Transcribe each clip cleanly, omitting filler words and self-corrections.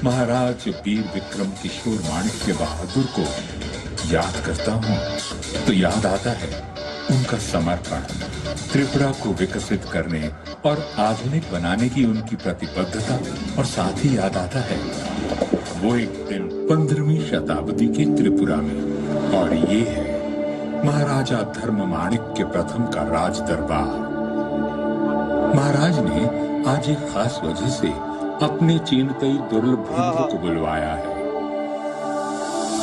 महाराज वीर विक्रम किशोर माणिक्य बहादुर को याद करता हूँ तो याद आता है उनका समर्पण, त्रिपुरा को विकसित करने और आधुनिक बनाने की उनकी प्रतिबद्धता, और साथ ही याद आता है वो एक दिन 15वीं शताब्दी की त्रिपुरा में, और ये है महाराजा धर्म माणिक्य प्रथम का राज दरबार। महाराज ने आज एक खास वजह से अपने चीनतई दुर्लभ भिंड को बुलवाया है।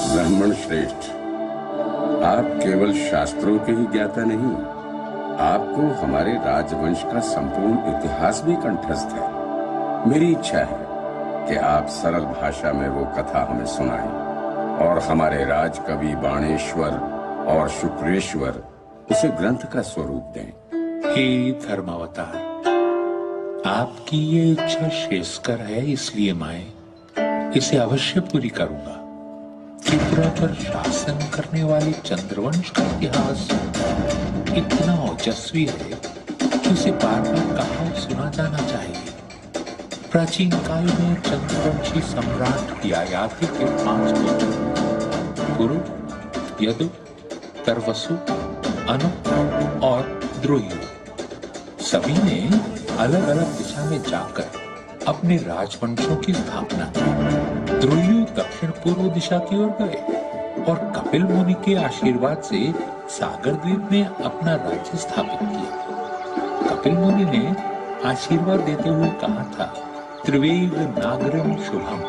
ब्राह्मण श्रेष्ठ, आप केवल शास्त्रों के ही ज्ञाता नहीं, आपको हमारे राजवंश का संपूर्ण इतिहास भी कंठस्थ है। मेरी इच्छा है कि आप सरल भाषा में वो कथा हमें सुनाएं और हमारे राज कवि बाणेश्वर और शुक्रेश्वर उसे ग्रंथ का स्वरूप दें। हे धर्मावतार, आपकी ये इच्छा श्रेयस्कर है, इसलिए मैं इसे अवश्य पूरी करूंगा। त्रिपुरा पर शासन करने वाले चंद्रवंश का इतिहास इतना ओजस्वी है कि उसे बार बार कहा और सुना जाना चाहिए। प्राचीन काल में चंद्रवंशी सम्राट ययाति के 5 पुत्र कुरु, यदु, तरवसु, अनु और द्रोयु, सभी ने अलग अलग दिशा में जाकर अपने राजवंशों की स्थापना की। द्रोयु दक्षिण पूर्व दिशा की ओर गए और कपिल मुनि के आशीर्वाद से सागर द्वीप में अपना राज्य स्थापित किया। कपिल मुनि ने आशीर्वाद देते हुए कहा था, त्रिवेद नागरम शुभम।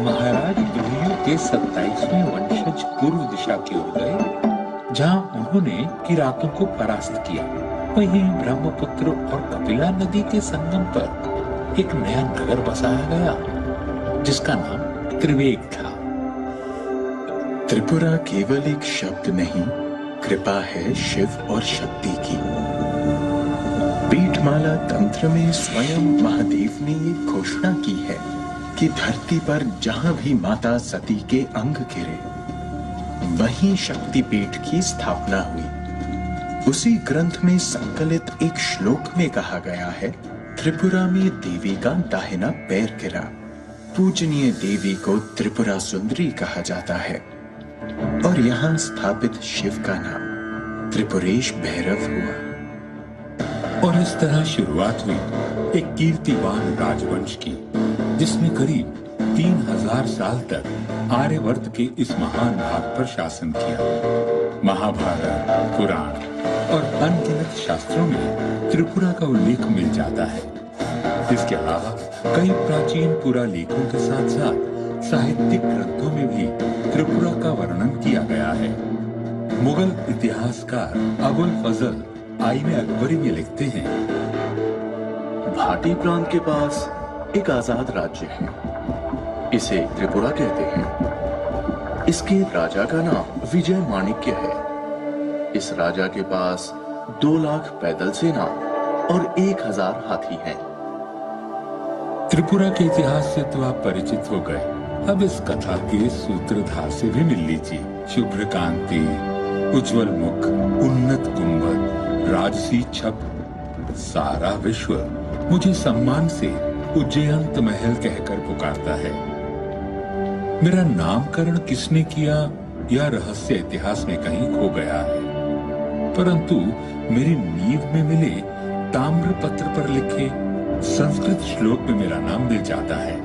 महाराज द्रोयु के 27वें वंशज पूर्व दिशा की ओर गए, जहां उन्होंने किरातों को परास्त किया। वहीं ब्रह्मपुत्र और कपिला नदी के संगम पर एक नया नगर बसाया गया जिसका नाम त्रिवेग था। त्रिपुरा केवल एक शब्द नहीं, कृपा है शिव और शक्ति की। पीठमाला तंत्र में स्वयं महादेव ने ये घोषणा की है कि धरती पर जहां भी माता सती के अंग गिरे वहीं शक्तिपीठ की स्थापना हुई। उसी ग्रंथ में संकलित एक श्लोक में कहा गया है, त्रिपुरा में देवी का दाहिना पैर गिरा। पूजनीय देवी को त्रिपुरा सुंदरी कहा जाता है और यहाँ स्थापित शिव का नाम त्रिपुरेश भैरव हुआ। और इस तरह शुरुआत हुई एक कीर्तिवान राजवंश की, जिसने करीब 3000 साल तक आर्यवर्त के इस महान भाग पर शासन किया। महाभारत, पुराण और अनगिनत शास्त्रों में त्रिपुरा का उल्लेख मिल जाता है। इसके अलावा कई प्राचीन पुरालेखों के साथ साथ साहित्यिक ग्रंथों में भी त्रिपुरा का वर्णन किया गया है। मुगल इतिहासकार अबुल फजल आईन अकबरी में लिखते हैं, भाटी प्रांत के पास एक आजाद राज्य है, इसे त्रिपुरा कहते हैं। इसके राजा का नाम विजय माणिक्य है। इस राजा के पास 2 लाख पैदल सेना और 1000 हाथी हैं। त्रिपुरा के इतिहास से तो आप परिचित हो गए, अब इस कथा के सूत्रधार से भी मिल लीजिए। शुभ्र कांति, उज्जवल मुख, उन्नत गुंबद, राजसी छप, सारा विश्व मुझे सम्मान से उज्जयंत महल कहकर पुकारता है। मेरा नामकरण किसने किया यह रहस्य इतिहास में कहीं खो गया है, परंतु मेरी नींव में मिले ताम्र पत्र पर लिखे संस्कृत श्लोक में मेरा नाम मिल जाता है।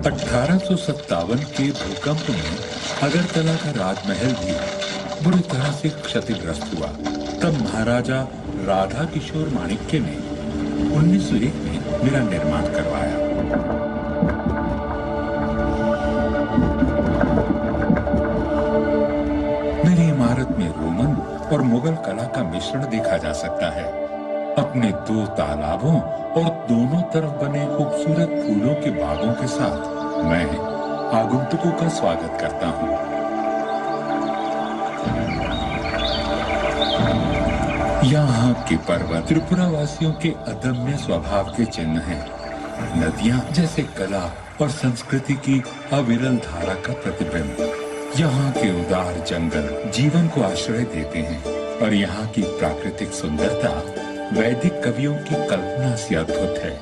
1857 के भूकंप में अगरतला का राजमहल भी बुरी तरह से क्षतिग्रस्त हुआ। तब महाराजा राधा किशोर माणिक्य ने 1901 में मेरा निर्माण करवाया। मेरी इमारत में रोमन और मुगल कला का मिश्रण देखा जा सकता है। अपने 2 तालाबों और दोनों तरफ बने खूबसूरत फूलों के बागों के साथ मैं आगंतुकों का स्वागत करता हूँ। यहाँ के पर्वत त्रिपुरा वासियों के अदम्य स्वभाव के चिन्ह हैं। नदियाँ जैसे कला और संस्कृति की अविरल धारा का प्रतिबिंब। यहाँ के उदार जंगल जीवन को आश्रय देते हैं और यहाँ की प्राकृतिक सुंदरता वैदिक कवियों की कल्पना से अद्भुत है।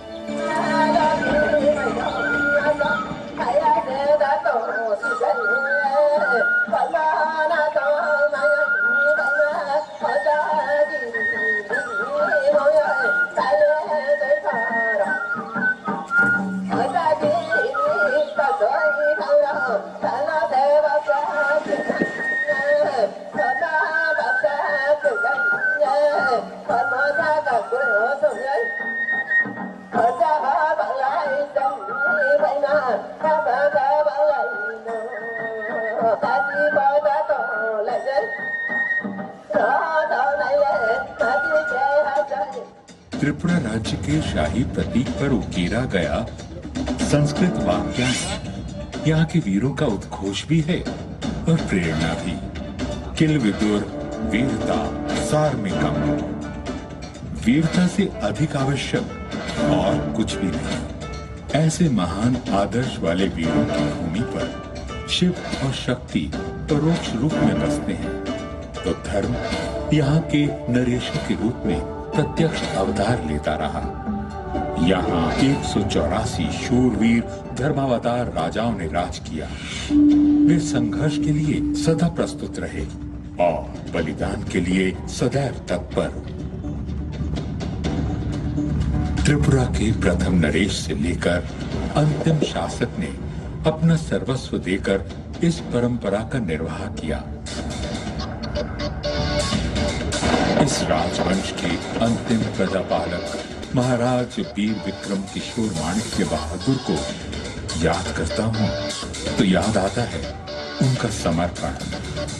त्रिपुरा राज्य के शाही प्रतीक पर उकेरा गया संस्कृत वाक्यांश यहाँ के वीरों का उद्घोष भी है और प्रेरणा भी। किल विदुर वीरता सार्मिकम, वीरता से अधिक आवश्यक और कुछ भी नहीं। ऐसे महान आदर्श वाले वीरों की भूमि पर शिव और शक्ति परोक्ष रूप में बसते हैं, तो धर्म यहाँ के नरेशों के रूप में प्रत्यक्ष अवतार लेता रहा। यहाँ 184 शूरवीर धर्मावतार राजाओं ने राज किया। वे संघर्ष के लिए सदा प्रस्तुत रहे और बलिदान के लिए सदैव तत्पर। त्रिपुरा के प्रथम नरेश से लेकर अंतिम शासक ने अपना सर्वस्व देकर इस परंपरा का निर्वाह किया। इस राजवंश के अंतिम प्रजापालक महाराज वीर विक्रम किशोर माणिक्य बहादुर को याद करता हूँ तो याद आता है उनका समर्पण,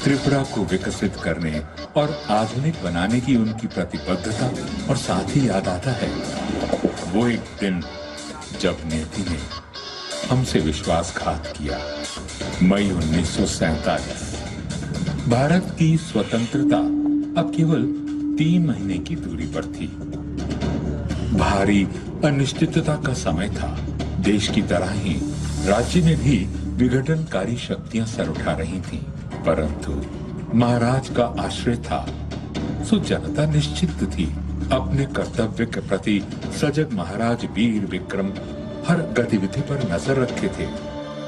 त्रिपुरा को विकसित करने और आधुनिक बनाने की उनकी प्रतिबद्धता, और साथ ही याद आता है वो एक दिन जब नियति ने हमसे विश्वासघात किया। मई 1947। भारत की स्वतंत्रता अब केवल 3 महीने की दूरी पर थी। भारी अनिश्चितता का समय था। देश की तरह ही राज्य में भी विघटनकारी शक्तियां सर उठा रही थीं, परंतु महाराज का आश्रय था, सो जनता निश्चित थी। अपने कर्तव्य के प्रति सजग महाराज वीर विक्रम हर गतिविधि पर नजर रखे थे,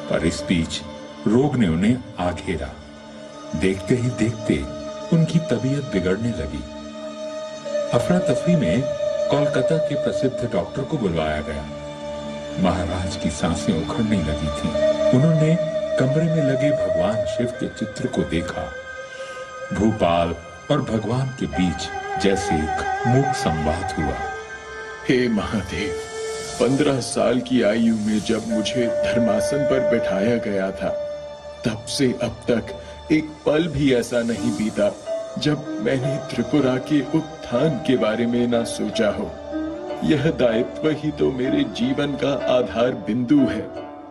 पर इस बीच रोग ने उन्हें आ घेरा। देखते ही देखते उनकी तबीयत बिगड़ने लगी। अफरा तफरी में कोलकाता के प्रसिद्ध डॉक्टर को बुलवाया गया। महाराज की सांसें उखड़ने लगी थीं। उन्होंने कमरे में लगे भगवान शिव के चित्र को देखा। भूपाल और भगवान के बीच जैसे एक मूक संवाद हुआ। हे महादेव, 15 साल की आयु में जब मुझे धर्मासन पर बैठाया गया था, तब से अब तक एक पल भी ऐसा नहीं बीता जब मैंने त्रिपुरा के उत्थान के बारे में ना सोचा हो। यह दायित्व ही तो मेरे जीवन का आधार बिंदु है।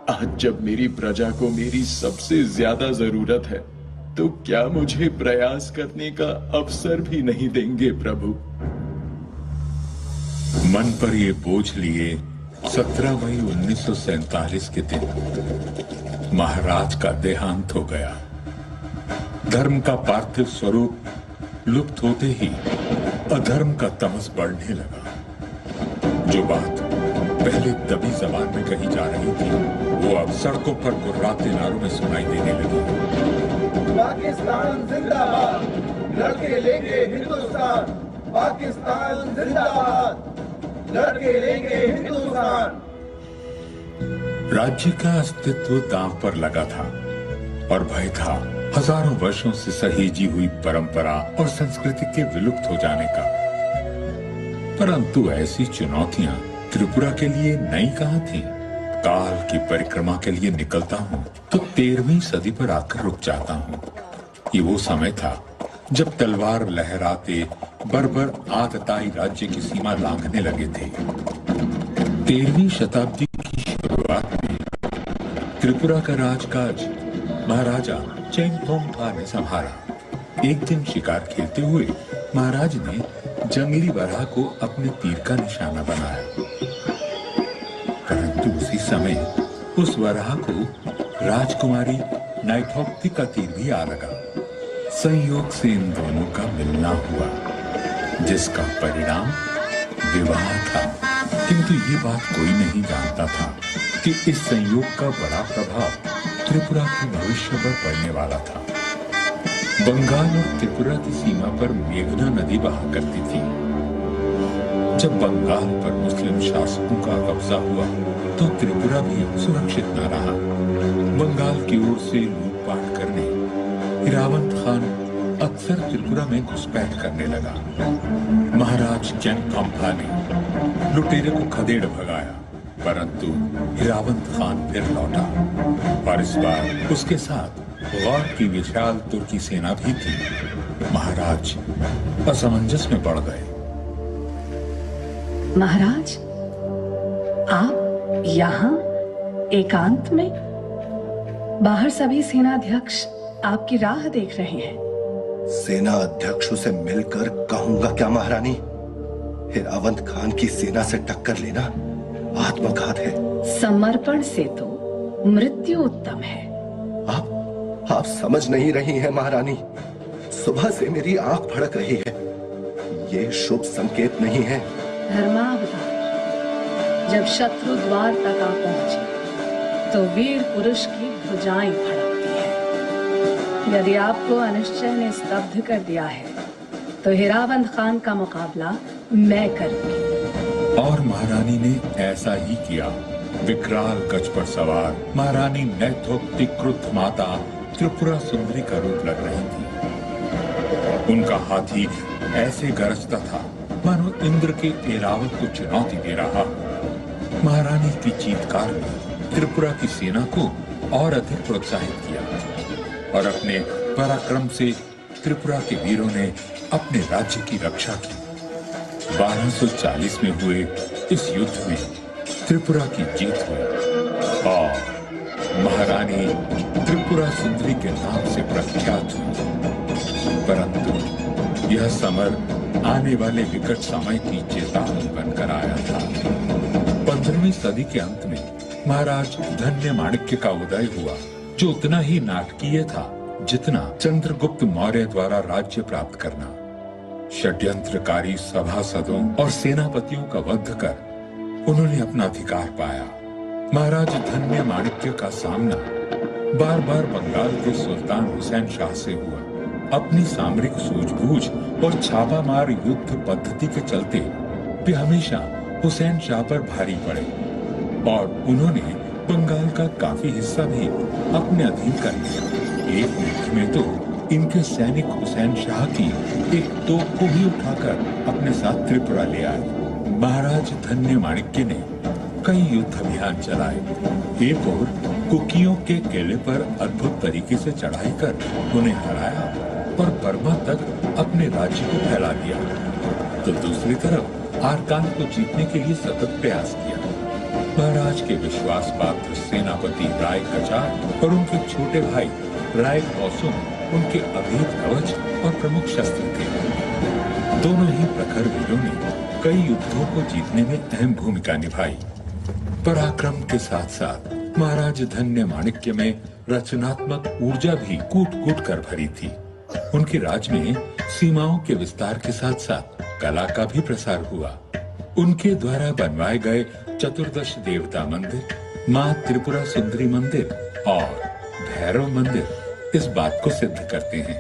आज जब मेरी प्रजा को मेरी सबसे ज्यादा जरूरत है, तो क्या मुझे प्रयास करने का अवसर भी नहीं देंगे प्रभु? मन पर ये बोझ लिए 17 मई 1947 के दिन महाराज का देहांत हो गया। धर्म का पार्थिव स्वरूप लुप्त होते ही अधर्म का तमस बढ़ने लगा। जो बात पहले दबी जबान में कही जा रही थी, वो अब सड़कों पर गुर्राते नारों में सुनाई देने लगी। पाकिस्तान जिंदाबाद, लड़के लेंगे हिंदुस्तान। पाकिस्तान जिंदाबाद, लड़के लेंगे हिंदुस्तान। राज्य का अस्तित्व दांव पर लगा था और भय था हजारों वर्षों से सहेजी हुई परंपरा और संस्कृति के विलुप्त हो जाने का। परंतु ऐसी चुनौतियां त्रिपुरा के लिए नई कहां थीं? काल की परिक्रमा के लिए निकलता हूं तो 13वीं सदी पर आकर रुक जाता हूं। ये वो समय था जब तलवार लहराते बर्बर आतताई राज्य की सीमा लांघने लगे थे। 13वीं शताब्दी की शुरुआत में त्रिपुरा का राजकाज महाराजा चेंगथोंगपा ने संभाला। एक दिन शिकार खेलते हुए महाराज ने जंगली बराह को अपने तीर का निशाना बनाया, परंतु उसी समय उस बराह को राजकुमारी नाइथोक्ति का तीर भी आ लगा। संयोग से इन दोनों का मिलना हुआ, जिसका परिणाम विवाह था। किंतु ये बात कोई नहीं जानता था कि इस संयोग का बड़ा प्रभाव त्रिपुरा के भविष्य पर पड़ने वाला था। बंगाल और त्रिपुरा की सीमा पर मेघना नदी बहा करती थी। जब बंगाल पर मुस्लिम शासकों का कब्जा हुआ तो त्रिपुरा भी सुरक्षित न रहा। बंगाल की ओर से लूटपाट करने हिरावंत खान अक्सर त्रिपुरा में घुसपैठ करने लगा। महाराज चेनकाम्फा ने लुटेरे को खदेड़ भगाया, परंतु हिरावंत खान फिर लौटा और इस बार उसके साथ गौर की विशाल तुर्की सेना भी थी। महाराज असमंजस में पड़ गए। महाराज, आप यहाँ एकांत में? बाहर सभी सेनाध्यक्ष आपकी राह देख रहे हैं। सेना अध्यक्षों से मिलकर कहूंगा क्या महारानी? हिरावंत खान की सेना से टक्कर लेना आत्मघात है। समर्पण से तो मृत्यु उत्तम है। आप समझ नहीं रही हैं महारानी। सुबह से मेरी आंख भड़क रही है। ये शुभ संकेत नहीं है। धर्मावतार, जब शत्रु द्वार तक आ पहुंचे तो वीर पुरुष की भुजाएं फड़कती है। यदि आपको अनिश्चय ने स्तब्ध कर दिया है तो हिरावंत खान का मुकाबला मैं करूंगी। और महारानी ने ऐसा ही किया। विकराल गज पर सवार महारानी नैथोक्ति क्रुद्ध माता त्रिपुरा सुंदरी का रूप लग रही थी। उनका हाथी ऐसे गरजता था मानो इंद्र के ऐरावत को चुनौती दे रहा। महारानी की चीत्कार ने त्रिपुरा की सेना को और अधिक प्रोत्साहित किया और अपने पराक्रम से त्रिपुरा के वीरों ने अपने राज्य की रक्षा की। 1240 में हुए इस युद्ध में त्रिपुरा की जीत हुई और महारानी त्रिपुरा सुंदरी के नाम से प्रख्यात हुई। परंतु यह समर आने वाले विकट समय की चेतावनी बनकर आया था। 15वीं सदी के अंत में महाराज धन्य माणिक्य का उदय हुआ, जो उतना ही नाटकीय था जितना चंद्रगुप्त मौर्य द्वारा राज्य प्राप्त करना। षड्यंत्रकारी सभासदों और सेनापतियों का वध कर उन्होंने अपना अधिकार पाया। महाराज धन्य माणिक्य का सामना बार बार बंगाल के सुल्तान हुसैन शाह से हुआ। अपनी सामरिक सूझबूझ और छापामार युद्ध पद्धति के चलते वे हमेशा हुसैन शाह पर भारी पड़े और उन्होंने बंगाल का काफी हिस्सा भी अपने अधीन कर लिया। एक युद्ध में तो इनके सैनिक हुसैन शाह की एक तोप को भी उठाकर अपने साथ त्रिपुरा ले आए। महाराज धन्य माणिक्य ने कई युद्ध अभियान चलाए। एक और कुकियों के किले पर अद्भुत तरीके से चढ़ाई कर उन्हें हराया और बर्मा तक अपने राज्य को फैला दिया, तो दूसरी तरफ आरकान को जीतने के लिए सतत प्रयास किया। महाराज के विश्वास पात्र सेनापति राय कचार और उनके छोटे भाई राय कौसुम उनके अभेद कवच और प्रमुख शस्त्र थे। दोनों ही प्रखर वीरों ने कई युद्धों को जीतने में अहम भूमिका निभाई। पराक्रम के साथ साथ महाराज धन्य माणिक्य में रचनात्मक ऊर्जा भी कूट कूट कर भरी थी। उनके राज में सीमाओं के विस्तार के साथ साथ कला का भी प्रसार हुआ। उनके द्वारा बनवाए गए चतुर्दश देवता मंदिर, माँ त्रिपुरा सुंदरी मंदिर और भैरव मंदिर इस बात को सिद्ध करते हैं।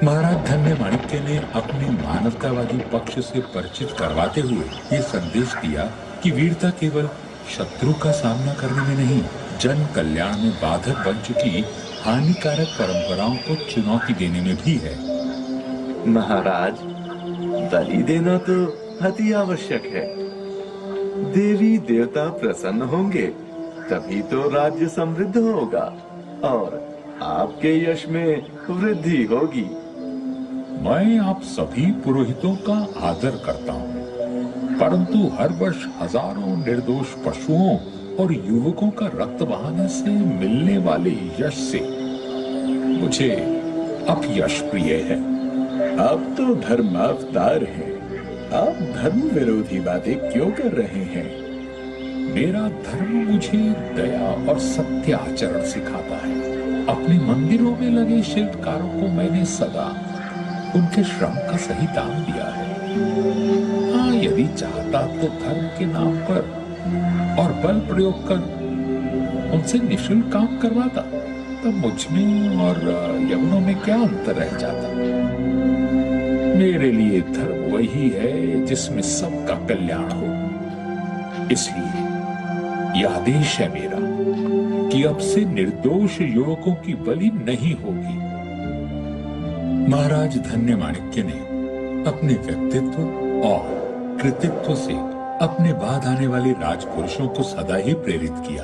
महाराज धन्य माणिक्य ने अपने मानवतावादी पक्ष से परिचित करवाते हुए ये संदेश दिया कि वीरता केवल शत्रु का सामना करने में नहीं, जन कल्याण में बाधक बन चुकी हानिकारक परंपराओं को चुनौती देने में भी है। महाराज, बलि देना तो अति आवश्यक है। देवी देवता प्रसन्न होंगे तभी तो राज्य समृद्ध होगा और आपके यश में वृद्धि होगी। मैं आप सभी पुरोहितों का आदर करता हूँ, परंतु हर वर्ष हजारों निर्दोष पशुओं और युवकों का रक्त बहाने से मिलने वाले यश से मुझे अपयश प्रिय है। आप तो धर्मावतार हैं। आप धर्म विरोधी बातें क्यों कर रहे हैं? मेरा धर्म मुझे दया और सत्य आचरण सिखाता है। अपने मंदिरों में लगे शिल्पकारों को मैंने सदा उनके श्रम का सही दाम दिया है। हाँ, यदि चाहता तो धर्म के नाम पर और बल प्रयोग कर उनसे निःशुल्क काम करवाता, तब मुझ में और यवनों में क्या अंतर रह जाता। मेरे लिए धर्म वही है जिसमें सबका कल्याण हो। इसलिए यह आदेश है मेरा कि अब से निर्दोष युवकों की बलि नहीं होगी। महाराज धन्य माणिक्य ने अपने व्यक्तित्व और कृतित्व से अपने बाद आने वाले राजपुरुषों को सदा ही प्रेरित किया।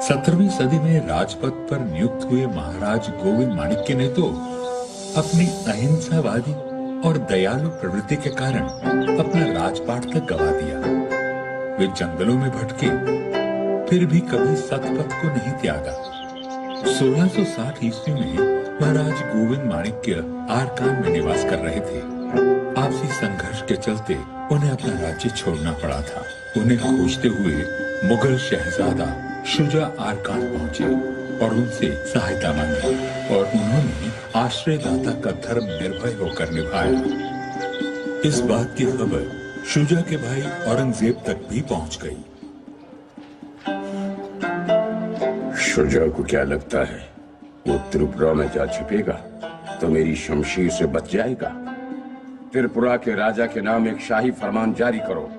17वीं सदी में राजपद पर नियुक्त हुए महाराज गोविंद माणिक्य ने तो अपनी अहिंसावादी और दयालु प्रवृत्ति के कारण अपना राजपाट तक गवा दिया। वे जंगलों में भटके, फिर भी कभी सतपथ को नहीं त्यागा। 1660 ईस्वी में महाराज गोविंद माणिक्य आरकान में निवास कर रहे थे। आपसी संघर्ष के चलते उन्हें अपना राज्य छोड़ना पड़ा था। उन्हें खोजते हुए मुगल शहजादा शुजा आरकान पहुंचे और उनसे सहायता मांगी और उन्होंने आश्रयदाता का धर्म निर्भय होकर निभाया। इस बात की खबर शुजा के भाई औरंगजेब तक भी पहुंच गई। शुजा को क्या लगता है वो त्रिपुरा में जा छिपेगा तो मेरी शमशीर से बच जाएगा? त्रिपुरा के राजा के नाम एक शाही फरमान जारी करो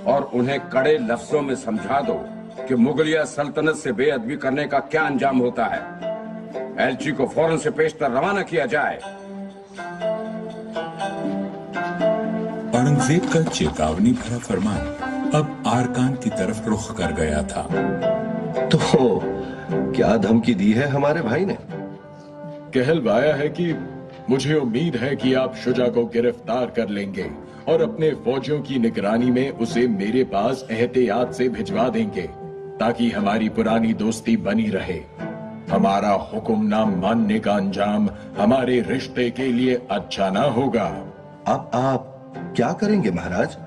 और उन्हें कड़े लफ्जों में समझा दो कि मुगलिया सल्तनत से बेअदबी करने का क्या अंजाम होता है। एलची को फौरन से पेशतर रवाना किया जाए। औरंगजेब का चेतावनी भरा फरमान अब आरकान की तरफ रुख कर गया था। तो क्या धमकी दी है हमारे भाई ने? कहलवाया है कि मुझे उम्मीद है कि आप शुजा को गिरफ्तार कर लेंगे और अपने फौजियों की निगरानी में उसे मेरे पास एहतियात से भिजवा देंगे ताकि हमारी पुरानी दोस्ती बनी रहे। हमारा हुक्म ना मानने का अंजाम हमारे रिश्ते के लिए अच्छा ना होगा। अब आप क्या करेंगे महाराज?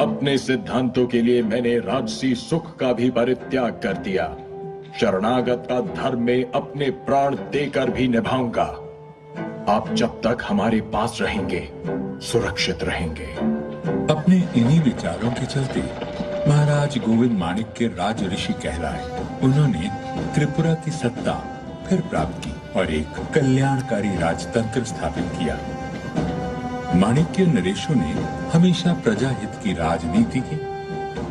अपने सिद्धांतों के लिए मैंने राजसी सुख का भी परित्याग कर दिया। शरणागत का धर्म में अपने प्राण देकर भी निभाऊंगा। आप जब तक हमारे पास रहेंगे सुरक्षित रहेंगे। अपने इन्हीं विचारों के चलते महाराज गोविंद माणिक्य राज ऋषि कहलाए। उन्होंने त्रिपुरा की सत्ता फिर प्राप्त की और एक कल्याणकारी राजतंत्र स्थापित किया। माणिक्य नरेशों ने हमेशा प्रजाहित की राजनीति की,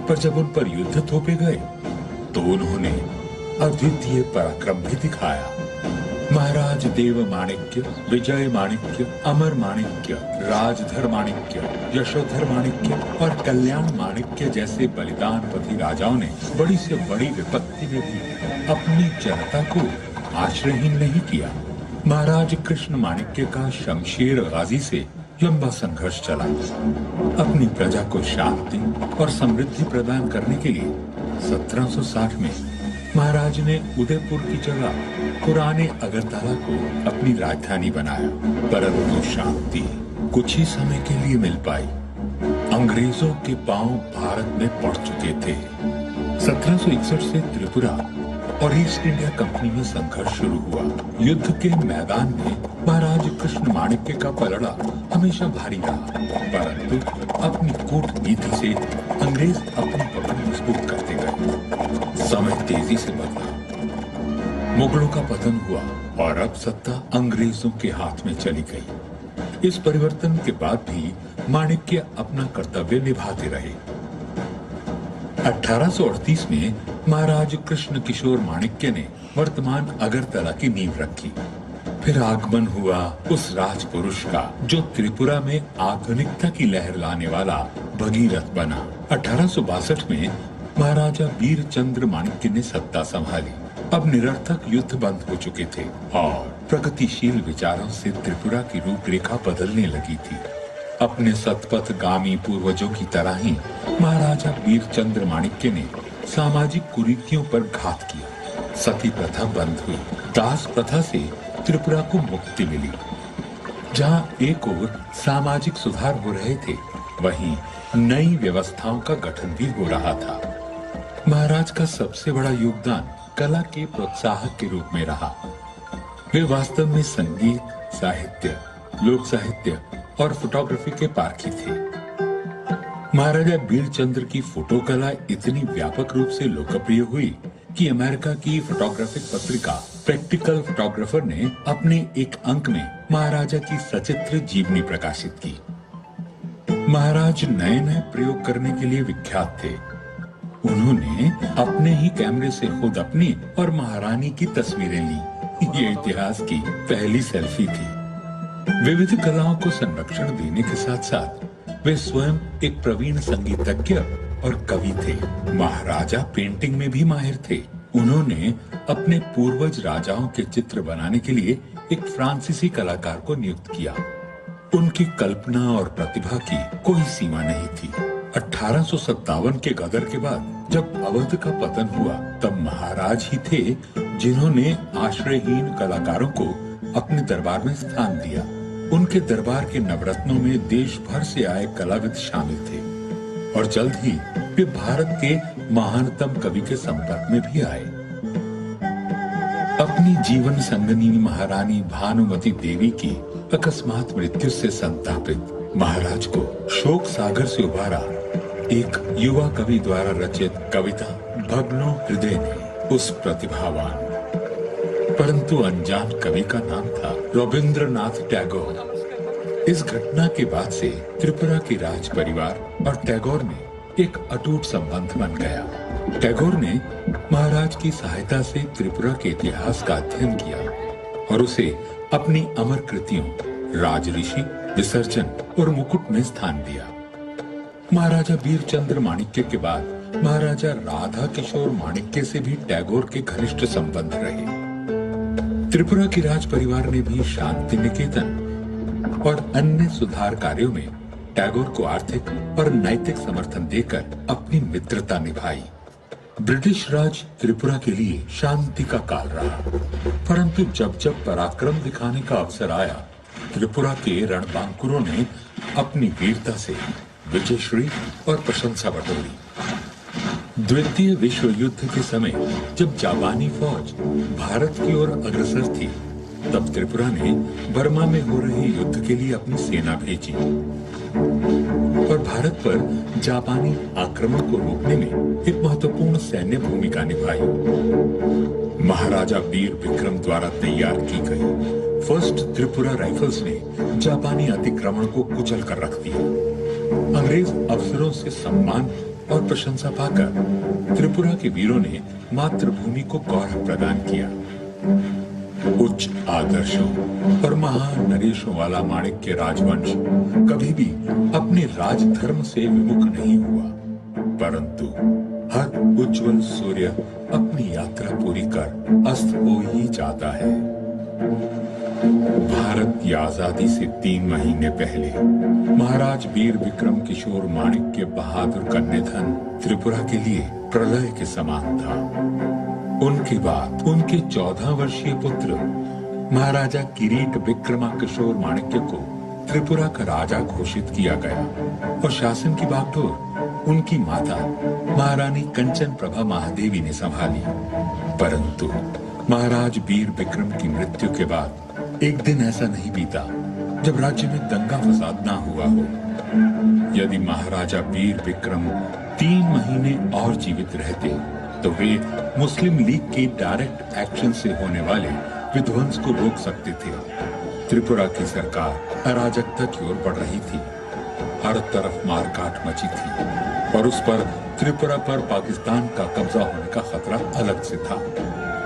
पर जब उन पर युद्ध थोपे गए तो उन्होंने अद्वितीय पराक्रम भी दिखाया। महाराज देव माणिक्य, विजय माणिक्य, अमर माणिक्य, राजधर माणिक्य, यशोधर माणिक्य और कल्याण माणिक्य जैसे बलिदानपति राजाओं ने बड़ी से बड़ी विपत्ति में भी अपनी जनता को आश्रयहीन नहीं किया। महाराज कृष्ण माणिक्य का शमशेर गाजी से लंबा संघर्ष चला। अपनी प्रजा को शांति और समृद्धि प्रदान करने के लिए 1760 में महाराज ने उदयपुर की जगह पुराने अगरतला को अपनी राजधानी बनाया, परंतु शांति कुछ ही समय के लिए मिल पाई। अंग्रेजों के पांव भारत में पड़ चुके थे। 1761 से त्रिपुरा और ईस्ट इंडिया कंपनी में संघर्ष शुरू हुआ। युद्ध के मैदान में महाराज कृष्ण माणिक्य का पलड़ा हमेशा भारी रहा, परंतु अपनी कूटनीति से अंग्रेज अपनी पकड़ मजबूत करते गए। समय तेजी से बदला, मुगलों का पतन हुआ और अब सत्ता अंग्रेजों के हाथ में चली गई। इस परिवर्तन के बाद भी माणिक्य अपना कर्तव्य निभाते रहे। 1838 में महाराज कृष्ण किशोर माणिक्य ने वर्तमान अगरतला की नींव रखी। फिर आगमन हुआ उस राजपुरुष का जो त्रिपुरा में आधुनिकता की लहर लाने वाला भगीरथ बना। 1862 में महाराजा वीरचंद्र माणिक्य ने सत्ता संभाली। अब निरर्थक युद्ध बंद हो चुके थे और प्रगतिशील विचारों से त्रिपुरा की रूपरेखा बदलने लगी थी। अपने सतपथ गामी पूर्वजों की तरह ही महाराजा वीरचंद्र माणिक्य ने सामाजिक कुरीतियों पर घात किया। सती प्रथा बंद हुई, दास प्रथा से त्रिपुरा को मुक्ति मिली। जहां एक ओर सामाजिक सुधार हो रहे थे, वहीं नई व्यवस्थाओं का गठन भी हो रहा था। महाराज का सबसे बड़ा योगदान कला के प्रोत्साहक के रूप में रहा। वे वास्तव में संगीत, साहित्य, लोक साहित्य और फोटोग्राफी के पारखी थे। महाराजा वीरचंद्र की फोटो कला इतनी व्यापक रूप से लोकप्रिय हुई कि अमेरिका की फोटोग्राफिक पत्रिका प्रैक्टिकल फोटोग्राफर ने अपने एक अंक में महाराजा की सचित्र जीवनी प्रकाशित की। महाराज नए नए प्रयोग करने के लिए विख्यात थे। उन्होंने अपने ही कैमरे से खुद अपनी और महारानी की तस्वीरें ली। ये इतिहास की पहली सेल्फी थी। विविध कलाओं को संरक्षण देने के साथ साथ वे स्वयं एक प्रवीण संगीतज्ञ और कवि थे। महाराजा पेंटिंग में भी माहिर थे। उन्होंने अपने पूर्वज राजाओं के चित्र बनाने के लिए एक फ्रांसीसी कलाकार को नियुक्त किया। उनकी कल्पना और प्रतिभा की कोई सीमा नहीं थी। 1857 के गदर के बाद जब अवध का पतन हुआ, तब महाराज ही थे जिन्होंने आश्रयहीन कलाकारों को अपने दरबार में स्थान दिया। उनके दरबार के नवरत्नों में देश भर से आए कलाविद शामिल थे और जल्द ही वे भारत के महानतम कवि के संपर्क में भी आए। अपनी जीवन संगनी महारानी भानुमती देवी की अकस्मात मृत्यु से संतापित महाराज को शोक सागर से उबारा एक युवा कवि द्वारा रचित कविता भग्नो हृदय ने उस प्रतिभावान परंतु अनजान कवि का नाम था रविंद्रनाथ टैगोर। इस घटना के बाद से त्रिपुरा के राज परिवार और टैगोर में एक अटूट संबंध बन गया। टैगोर ने महाराज की सहायता से त्रिपुरा के इतिहास का अध्ययन किया और उसे अपनी अमर कृतियों राजऋषि, विसर्जन और मुकुट में स्थान दिया। महाराजा वीरचंद्र माणिक्य के बाद महाराजा राधा किशोर माणिक्य से भी टैगोर के घनिष्ठ संबंध रहे। त्रिपुरा के राज परिवार ने भी शांति निकेतन और अन्य सुधार कार्यों में टैगोर को आर्थिक और नैतिक समर्थन देकर अपनी मित्रता निभाई। ब्रिटिश राज त्रिपुरा के लिए शांति का काल रहा, परंतु जब जब पराक्रम दिखाने का अवसर आया, त्रिपुरा के रणबांकुरों ने अपनी वीरता से विजयश्री और प्रशंसा बटोरी। द्वितीय विश्व युद्ध के समय जब जापानी फौज भारत की ओर अग्रसर थी, तब त्रिपुरा ने बर्मा में हो रहे युद्ध के लिए अपनी सेना भेजी और भारत पर जापानी आक्रमण को रोकने में एक महत्वपूर्ण सैन्य भूमिका निभाई। महाराजा वीर विक्रम द्वारा तैयार की गई फर्स्ट त्रिपुरा राइफल्स ने जापानी अतिक्रमण को कुचल कर रख दिया। अंग्रेज अफसरों से सम्मान और प्रशंसा पाकर त्रिपुरा के वीरों ने मातृभूमि को गौरव प्रदान किया। उच्च आदर्शों और महान नरेशों वाला माणिक्य राजवंश कभी भी अपने राजधर्म से विमुख नहीं हुआ, परंतु हर उज्जवल सूर्य अपनी यात्रा पूरी कर अस्त हो ही जाता है। भारत की आजादी से 3 महीने पहले महाराज वीर विक्रम किशोर माणिक्य बहादुर का निधन त्रिपुरा के लिए प्रलय के समान था। उनके बाद उनके 14 वर्षीय पुत्र महाराजा किरीट विक्रमा किशोर माणिक्य को त्रिपुरा का राजा घोषित किया गया और शासन की बागडोर उनकी माता महारानी कंचन प्रभा महादेवी ने संभाली। परंतु महाराज वीर विक्रम की मृत्यु के बाद एक दिन ऐसा नहीं बीता जब राज्य में दंगा फसाद ना हुआ हो। यदि महाराजा वीर विक्रम 3 महीने और जीवित रहते तो वे मुस्लिम लीग के डायरेक्ट एक्शन से होने वाले विध्वंस को रोक सकते थे। त्रिपुरा की सरकार अराजकता की ओर बढ़ रही थी। हर तरफ मारकाट मची थी और उस पर त्रिपुरा पर पाकिस्तान का कब्जा होने का खतरा अलग से था।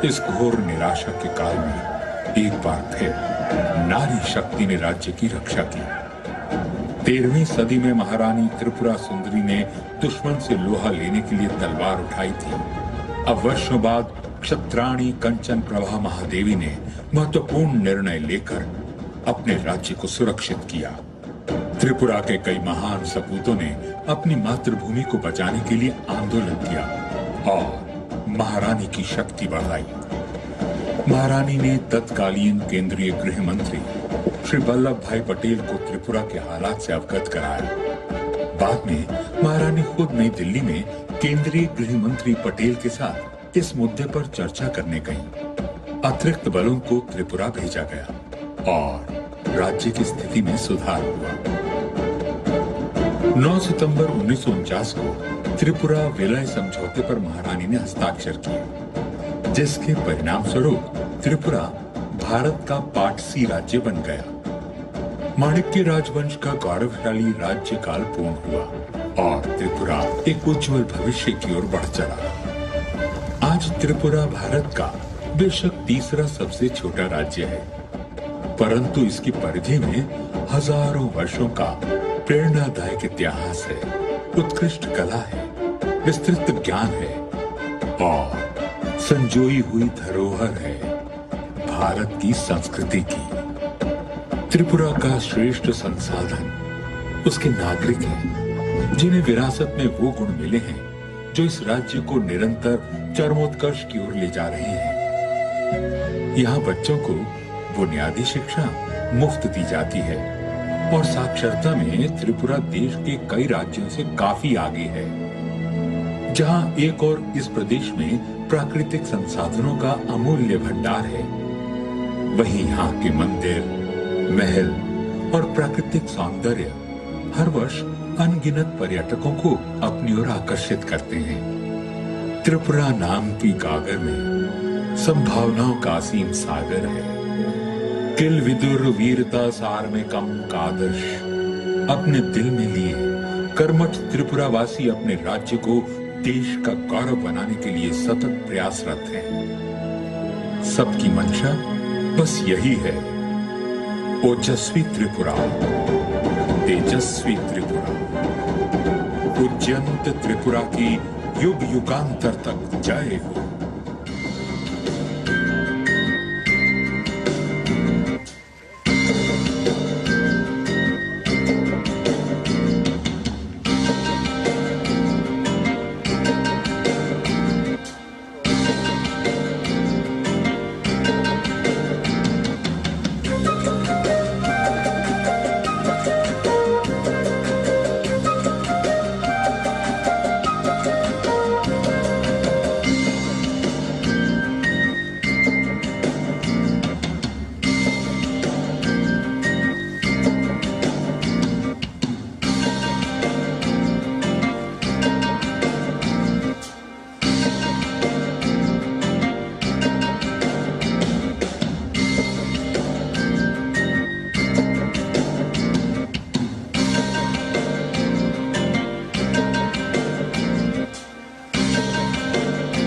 इस घोर निराशा के काल में एक बार फिर नारी शक्ति ने राज्य की रक्षा की। 13वीं सदी में महारानी त्रिपुरा सुंदरी ने दुश्मन से लोहा लेने के लिए तलवार उठाई थी। अब वर्षों बाद क्षत्राणी कंचन प्रभा महादेवी ने महत्वपूर्ण निर्णय लेकर अपने राज्य को सुरक्षित किया। त्रिपुरा के कई महान सपूतों ने अपनी मातृभूमि को बचाने के लिए आंदोलन किया और महारानी की शक्ति बढ़ाई। महारानी ने तत्कालीन केंद्रीय गृह मंत्री श्री वल्लभ भाई पटेल को त्रिपुरा के हालात से अवगत कराया। बाद में महारानी खुद नई दिल्ली में केंद्रीय गृह मंत्री पटेल के साथ इस मुद्दे पर चर्चा करने गईं। अतिरिक्त बलों को त्रिपुरा भेजा गया और राज्य की स्थिति में सुधार हुआ। 9 सितंबर 1949 को त्रिपुरा विलय समझौते पर महारानी ने हस्ताक्षर किए, जिसके परिणाम स्वरूप त्रिपुरा भारत का पार्ट सी राज्य बन गया। माणिक्य राजवंश का गौरवशाली राज्य काल पूर्ण हुआ और त्रिपुरा एक उज्जवल भविष्य की ओर बढ़ चला। आज त्रिपुरा भारत का बेशक तीसरा सबसे छोटा राज्य है, परंतु इसकी परिधि में हजारों वर्षों का प्रेरणादायक इतिहास है, उत्कृष्ट कला है, विस्तृत ज्ञान है और संजोई हुई धरोहर है भारत की संस्कृति की। त्रिपुरा का श्रेष्ठ संसाधन उसके नागरिक हैं, जिन्हें विरासत में वो गुण मिले हैं जो इस राज्य को निरंतर चरमोत्कर्ष की ओर ले जा रहे हैं। यहाँ बच्चों को बुनियादी शिक्षा मुफ्त दी जाती है और साक्षरता में त्रिपुरा देश के कई राज्यों से काफी आगे है। जहाँ एक और इस प्रदेश में प्राकृतिक संसाधनों का अमूल्य भंडार है, वहीं यहाँ के मंदिर, महल और प्राकृतिक सौंदर्य हर वर्ष अनगिनत पर्यटकों को अपनी ओर आकर्षित करते हैं। त्रिपुरा नाम की गागर में संभावनाओं का असीम सागर है। किल विदुर वीरता सार में कम का आदर्श अपने दिल में लिए कर्मठ त्रिपुरावासी अपने राज्य को देश का गौरव बनाने के लिए सतत प्रयासरत हैं। सबकी मंशा बस यही है, ओजस्वी त्रिपुरा, तेजस्वी त्रिपुरा, उज्जयंत त्रिपुरा की युग युगांतर तक जय हो।